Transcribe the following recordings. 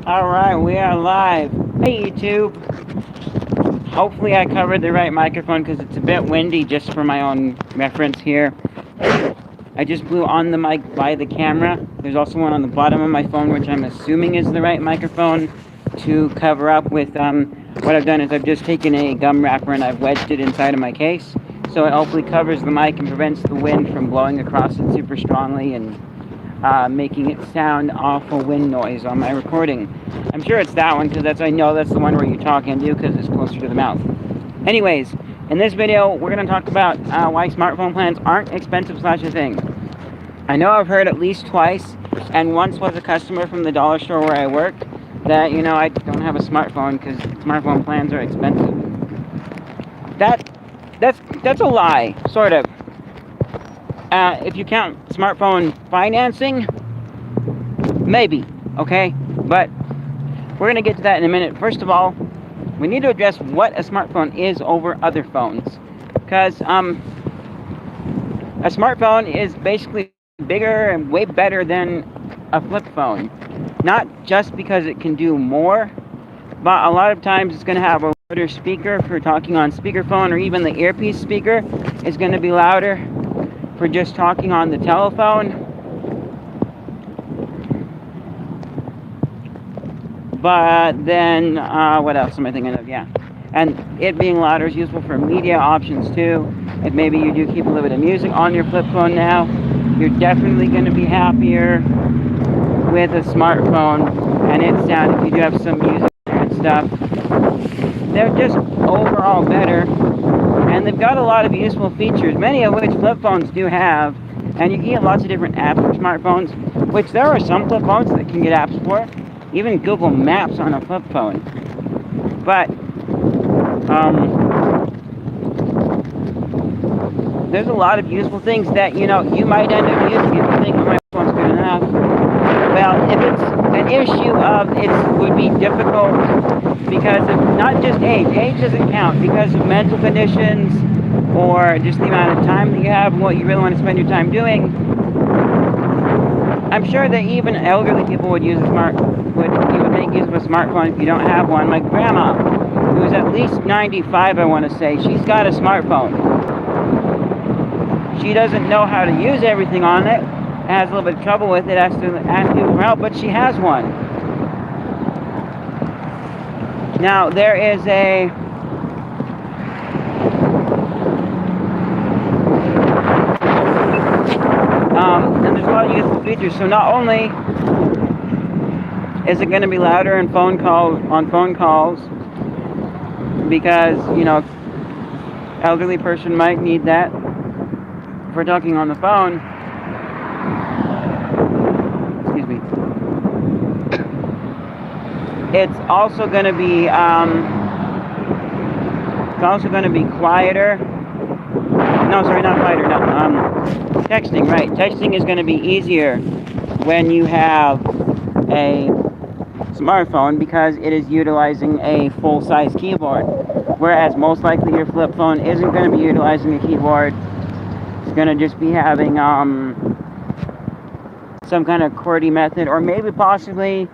Alright, we are live. Hey YouTube. Hopefully I covered the right microphone because it's a bit windy just for my own reference here. I just blew on the mic by the camera. There's also one on the bottom of my phone which I'm assuming is the right microphone to cover up with what I've done is I've just taken a gum wrapper and I've wedged it inside of my case. So it hopefully covers the mic and prevents the wind from blowing across it super strongly and making it sound awful wind noise on my recording. I'm sure it's that one because I know that's the one where you talk into because it's closer to the mouth. Anyways, in this video we're going to talk about why smartphone plans aren't expensive / a thing. I know I've heard at least twice, and once was a customer from the dollar store where I work, that I don't have a smartphone because smartphone plans are expensive. That's a lie, sort of. If you count smartphone financing, maybe, okay? But we're going to get to that in a minute. First of all, we need to address what a smartphone is over other phones. Because a smartphone is basically bigger and way better than a flip phone. Not just because it can do more, but a lot of times it's going to have a louder speaker for talking on speakerphone, or even the earpiece speaker is going to be louder for just talking on the telephone. But then, what else am I thinking of? Yeah. And it being louder is useful for media options too. If maybe you do keep a little bit of music on your flip phone now, you're definitely going to be happier with a smartphone and its sound if you do have some music and stuff. They're just overall better. And they've got a lot of useful features, many of which flip phones do have. And you can get lots of different apps for smartphones, which there are some flip phones that can get apps for. Even Google Maps on a flip phone. But, there's a lot of useful things that, you might end up using if you think my phone's good enough. Well, if it's an issue of it would be difficult because of not just age doesn't count, because of mental conditions or just the amount of time that you have and what you really want to spend your time doing. I'm sure that even elderly people would use you would make use of a smartphone if you don't have one. My grandma, who's at least 95, I want to say, she's got a smartphone. She doesn't know how to use everything on it, has a little bit of trouble with it, has to ask people for help, but she has one. Now, there is and there's a lot of useful features. So not only is it going to be louder on phone calls, because, elderly person might need that for talking on the phone. Excuse me. It's also going to be quieter. No, sorry, not quieter. No, texting. Right, texting is going to be easier when you have a smartphone because it is utilizing a full-size keyboard, whereas most likely your flip phone isn't going to be utilizing a keyboard. It's going to just be having some kind of QWERTY method, or maybe possibly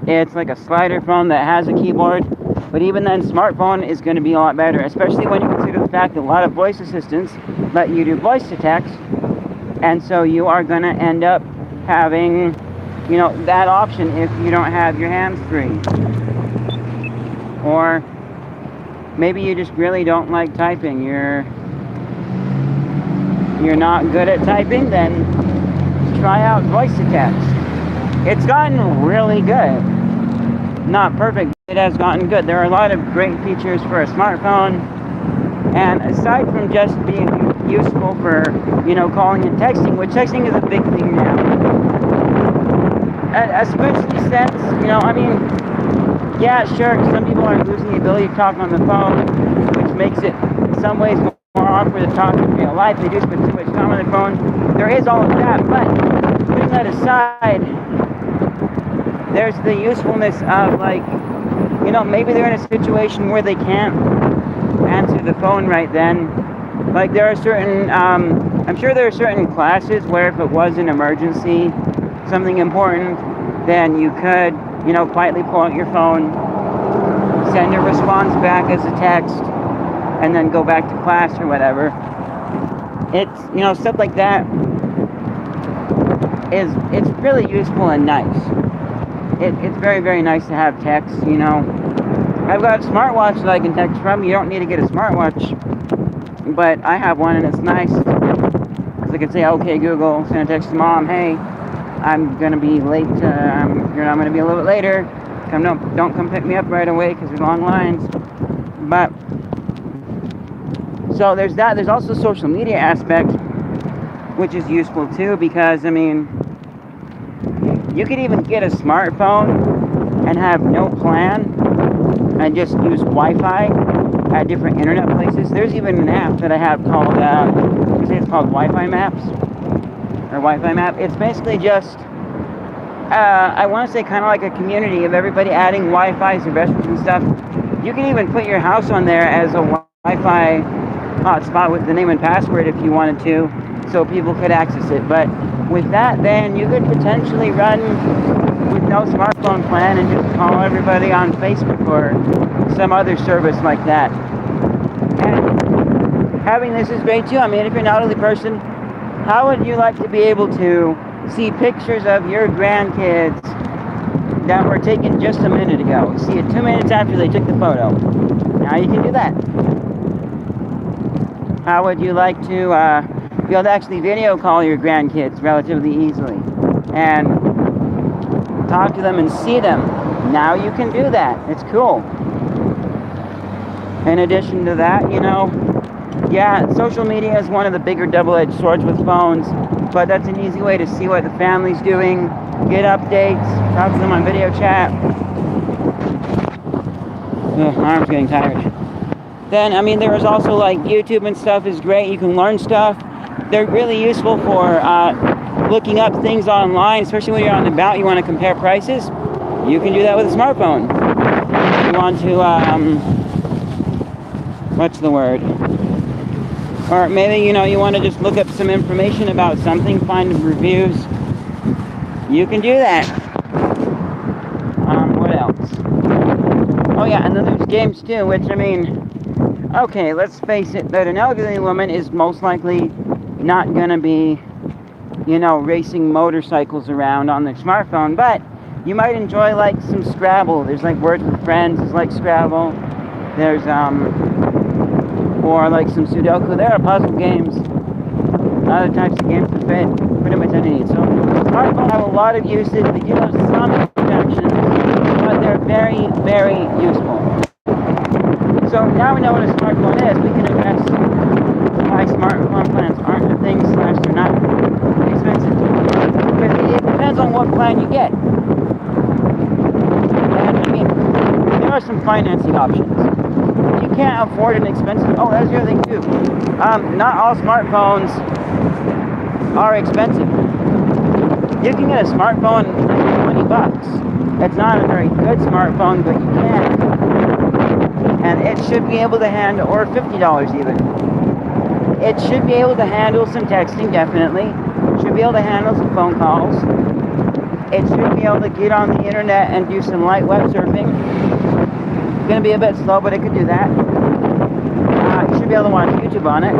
it's like a slider phone that has a keyboard. But even then, smartphone is going to be a lot better, especially when you consider the fact that a lot of voice assistants let you do voice to text, and so you are going to end up having that option if you don't have your hands free. Or maybe you just really don't like typing, you're not good at typing, then try out voice to text. It's gotten really good. Not perfect, but it has gotten good. There are a lot of great features for a smartphone, and aside from just being useful for calling and texting, which texting is a big thing now, especially since yeah, sure, some people are losing the ability to talk on the phone, which makes it in some ways more awkward to talk in real life. They do spend too much time on the phone. There is all of that, but putting that aside, there's the usefulness of maybe they're in a situation where they can't answer the phone right then. Like there are certain, I'm sure there are certain classes where if it was an emergency, something important, then you could you know, quietly pull out your phone, send a response back as a text, and then go back to class or whatever. It's, you know, stuff like that it's really useful and nice. It's very, very nice to have text, you know. I've got a smartwatch that I can text from. You don't need to get a smartwatch, but I have one and it's nice. Because I can say, okay, Google, send a text to Mom, hey, I'm going to be late, I'm going to be a little bit later. Don't come pick me up right away because there's long lines. But, so there's that. There's also social media aspect, which is useful too, because, I mean, you could even get a smartphone and have no plan and just use Wi-Fi at different internet places. There's even an app that I have called, I say it's called Wi-Fi Maps, or Wi-Fi Map. It's basically just, I want to say kind of like a community of everybody adding Wi-Fi's and restaurants and stuff. You can even put your house on there as a Wi-Fi hotspot with the name and password if you wanted to, so people could access it. But with that, then you could potentially run with no smartphone plan and just call everybody on Facebook or some other service like that. And having this is great too. I mean, if you're an elderly person, how would you like to be able to see pictures of your grandkids that were taken just a minute ago? See it 2 minutes after they took the photo. Now you can do that. How would you like to be able to actually video call your grandkids relatively easily and talk to them and see them? Now you can do that. It's cool. In addition to that, you know, yeah, social media is one of the bigger double-edged swords with phones, but that's an easy way to see what the family's doing, get updates, talk to them on video chat. Ugh, my arm's getting tired. Then, I mean, there is also like YouTube and stuff is great. You can learn stuff. They're really useful for looking up things online, especially when you're on the bout, you want to compare prices. You can do that with a smartphone. You want to, what's the word? Or maybe, you know, you want to just look up some information about something, find reviews. You can do that. What else? Oh yeah, and then there's games too, which, I mean, okay, let's face it, that an elderly woman is most likely not going to be, you know, racing motorcycles around on their smartphone, but you might enjoy, like, some Scrabble. There's, like, Words with Friends is like Scrabble. There's, or, like, some Sudoku. There are puzzle games, other types of games that fit pretty much any need. So, smartphones have a lot of usage. They do have some imperfections, but they're very, very useful. So, now we know what a smartphone is. We can address why smartphone plans aren't a thing / they're not expensive. Because it depends on what plan you get. And I mean, there are some financing options. If you can't afford an expensive, oh, that's the other thing too. Not all smartphones are expensive. You can get a smartphone for $20. It's not a very good smartphone, but you can. And it should be able to handle, or $50 even. It should be able to handle some texting, definitely. It should be able to handle some phone calls. It should be able to get on the internet and do some light web surfing. It's going to be a bit slow, but it could do that. You should be able to watch YouTube on it.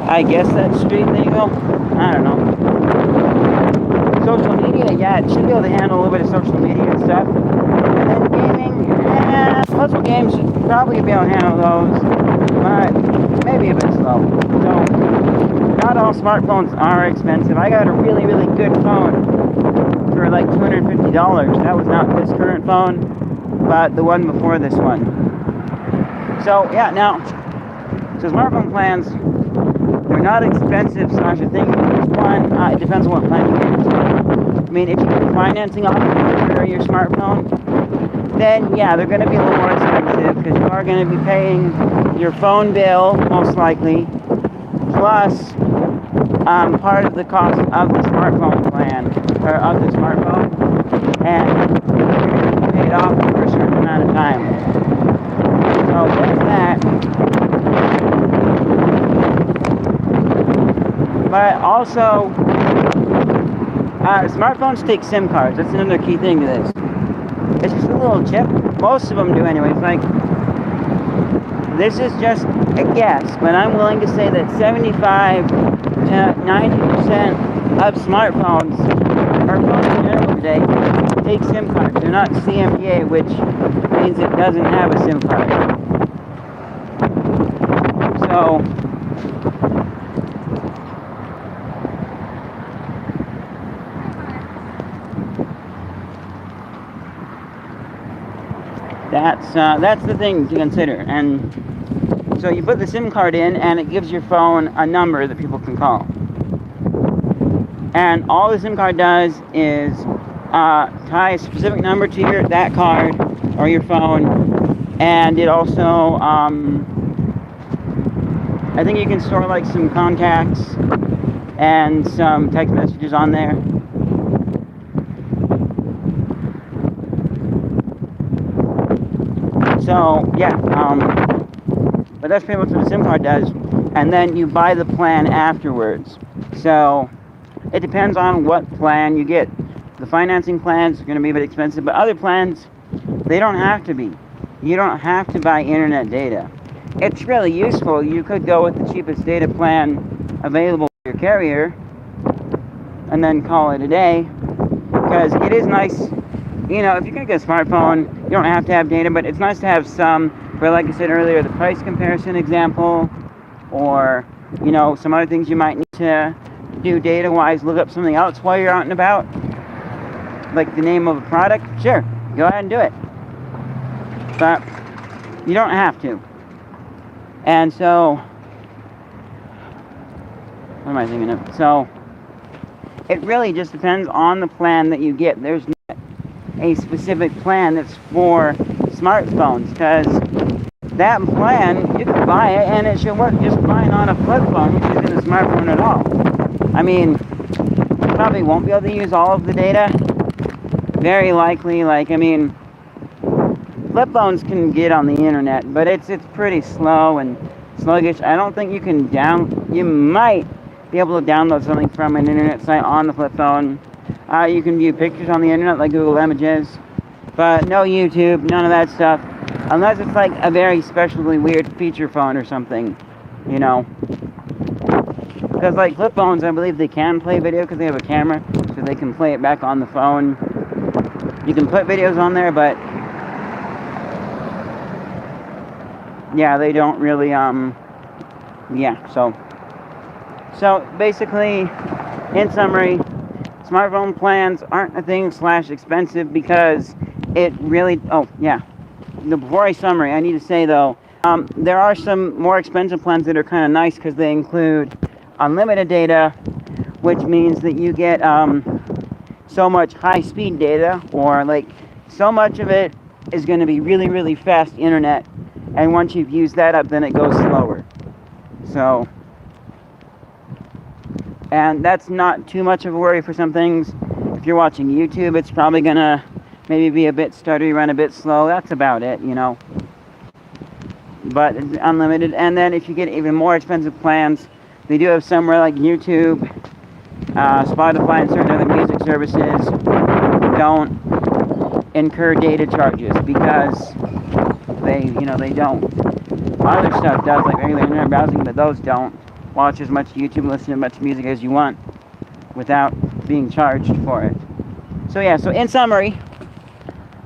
I guess that's street legal. I don't know. Social media, yeah, it should be able to handle a little bit of social media and stuff. And then gaming, puzzle games should probably be able to handle those, but maybe a bit slow. So, not all smartphones are expensive. I got a really, really good phone for like $250. That was not this current phone, but the one before this one. So, yeah, now, so smartphone plans, they're not expensive / a thing. Each one, it depends on what plan you get. I mean, if you get financing option for your smartphone, then yeah, they're going to be a little more expensive because you are going to be paying your phone bill, most likely, plus part of the cost of the smartphone plan, or of the smartphone, and you're going to be pay it off for a certain amount of time. So there's that. But also, smartphones take SIM cards. That's another key thing to this. It's just a little chip. Most of them do anyways. Like, this is just a guess, but I'm willing to say that 75 to 90% of smartphones, or phones in general today, take SIM cards. They're not CMDA, which means it doesn't have a SIM card. So, that's the thing to consider. And so you put the SIM card in, and it gives your phone a number that people can call. And all the SIM card does is tie a specific number to that card or your phone. And it also, I think you can store like some contacts and some text messages on there. So yeah, but that's pretty much what the SIM card does. And then you buy the plan afterwards. So it depends on what plan you get. The financing plans are going to be a bit expensive, but other plans, they don't have to be. You don't have to buy internet data. It's really useful. You could go with the cheapest data plan available for your carrier and then call it a day, because it is nice. You know, if you're going to get a smartphone, you don't have to have data, but it's nice to have some, for, like I said earlier, the price comparison example, or, you know, some other things you might need to do data-wise. Look up something else while you're out and about, like the name of a product. Sure, go ahead and do it. But you don't have to. And so, what am I thinking of? So, it really just depends on the plan that you get. There's not a specific plan that's for smartphones, because that plan, you can buy it and it should work just fine on a flip phone, which isn't a smartphone at all. I mean, you probably won't be able to use all of the data. Very likely, like, I mean, flip phones can get on the internet, but it's pretty slow and sluggish. I don't think you can you might be able to download something from an internet site on the flip phone. You can view pictures on the internet like Google Images, but no YouTube, none of that stuff, unless it's like a very specially weird feature phone or something, you know. Because like flip phones, I believe they can play video because they have a camera, so they can play it back on the phone. You can put videos on there, but yeah, they don't really, yeah, so basically, in summary, smartphone plans aren't a thing / expensive, because it really, oh yeah, before I summary, I need to say though, there are some more expensive plans that are kind of nice because they include unlimited data, which means that you get so much high-speed data, or like so much of it is going to be really, really fast internet, and once you've used that up, then it goes slower. So, and that's not too much of a worry for some things. If you're watching YouTube, it's probably going to maybe be a bit stuttery, run a bit slow. That's about it, you know. But it's unlimited. And then if you get even more expensive plans, they do have somewhere like YouTube, Spotify, and certain other music services don't incur data charges, because they don't. Other stuff does, like regular internet browsing, but those don't. Watch as much YouTube, listen to as much music as you want without being charged for it. So yeah, so in summary,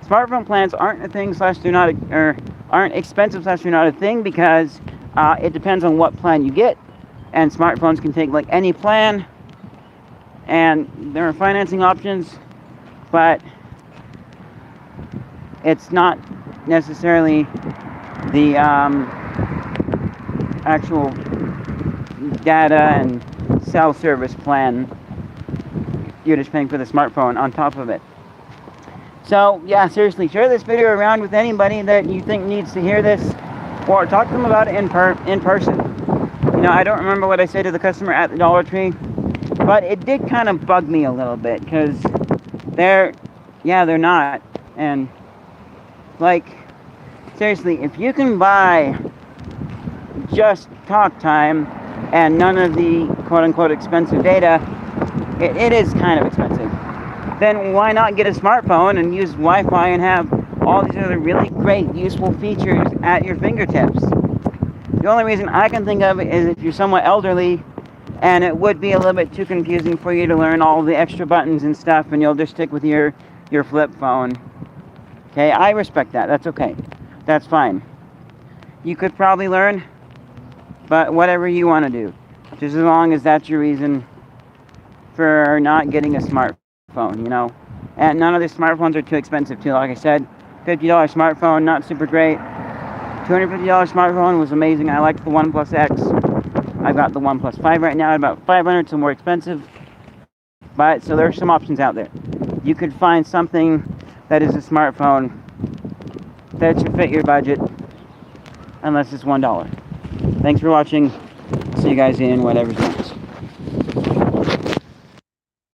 smartphone plans aren't a thing / they're not, or aren't expensive / they're not a thing, because it depends on what plan you get, and smartphones can take like any plan, and there are financing options, but it's not necessarily the actual data and cell service plan. You're just paying for the smartphone on top of it. So yeah, seriously, share this video around with anybody that you think needs to hear this, or talk to them about it in person. You know, I don't remember what I said to the customer at the Dollar Tree, but it did kind of bug me a little bit, because they're not, and Like, seriously, if you can buy just talk time and none of the quote-unquote expensive data, it is kind of expensive, then why not get a smartphone and use Wi-Fi and have all these other really great, useful features at your fingertips? The only reason I can think of is if you're somewhat elderly, and it would be a little bit too confusing for you to learn all the extra buttons and stuff, and you'll just stick with your flip phone. Okay, I respect that. That's okay. That's fine. You could probably learn, but whatever you want to do. Just as long as that's your reason for not getting a smartphone, you know. And none of the smartphones are too expensive, too. Like I said, $50 smartphone, not super great. $250 smartphone was amazing. I liked the OnePlus X. I've got the OnePlus 5 right now at about $500, so more expensive. But, so there's some options out there. You could find something that is a smartphone that should fit your budget, unless it's $1. Thanks for watching. See you guys in whatever's next.